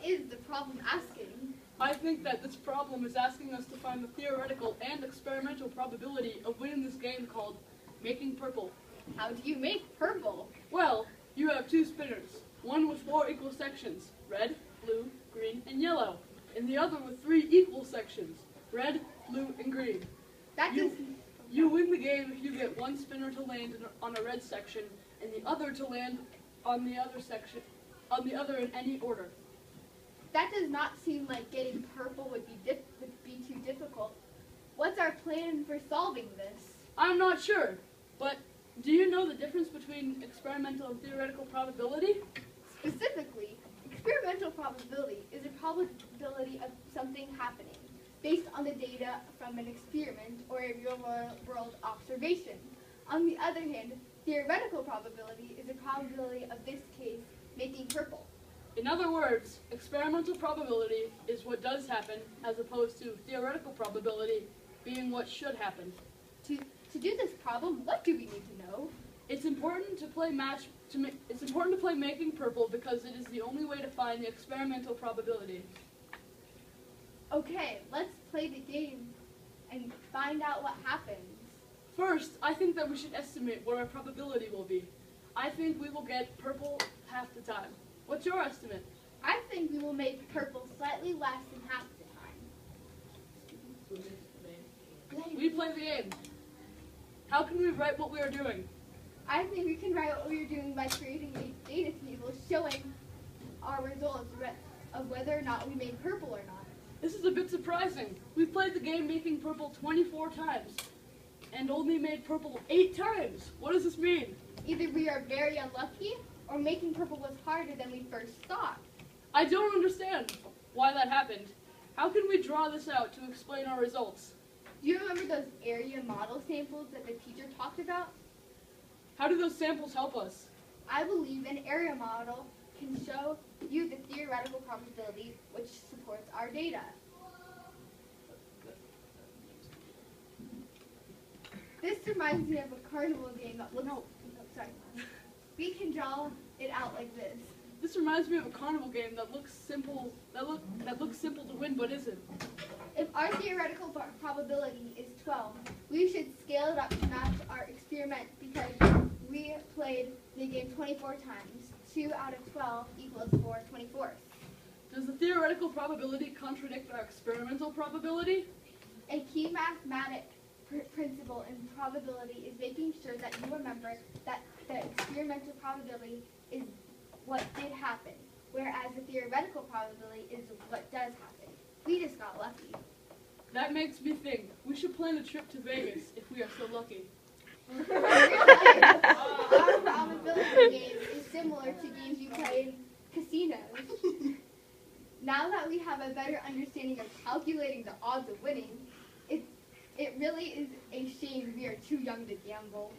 is the problem asking? I think that this problem is asking us to find the theoretical and experimental probability of winning this game called Making Purple. How do you make purple? Well, you have two spinners, one with 4 equal sections, red, blue, green, and yellow, and the other with 3 equal sections, red, blue, and green. That You win the game if you get one spinner to land on a red section and the other to land on the other in any order. That does not seem like getting purple would be too difficult. What's our plan for solving this? I'm not sure, but do you know the difference between experimental and theoretical probability? Specifically, experimental probability is a probability of something happening based on the data from an experiment or a real-world observation. On the other hand, theoretical probability is a probability of this case making purple. In other words, experimental probability is what does happen as opposed to theoretical probability being what should happen. To do this problem, what do we need to know? It's important to play Making Purple because it is the only way to find the experimental probability. Okay, let's play the game and find out what happens. First, I think that we should estimate what our probability will be. I think we will get purple half the time. What's your estimate? I think we will make purple slightly less than half the time. We play the game. How can we write what we are doing? I think we can write what we are doing by creating a data table showing our results of whether or not we made purple or not. This is a bit surprising. We've played the game Making Purple 24 times and only made purple 8 times. What does this mean? Either we are very unlucky or making purple was harder than we first thought. I don't understand why that happened. How can we draw this out to explain our results? Do you remember those area model samples that the teacher talked about? How do those samples help us? I believe an area model can show you the theoretical probability which supports our data. This reminds me of a carnival game that looks, we can draw it out like this. This reminds me of a carnival game that looks simple, that looks simple to win but isn't. If our theoretical probability is 12, we should scale it up to match our experiment because we played the game 24 times. 2 out of 12 equals 4 24ths. Does the theoretical probability contradict our experimental probability? A key mathematic principle in probability is making sure that you remember that the experimental probability is what did happen, whereas the theoretical probability is what does happen. We just got lucky. That makes me think we should plan a trip to Vegas if we are so lucky. Our probability game is similar to games you play in casinos. Now that we have a better understanding of calculating the odds of winning, it really is a shame we are too young to gamble.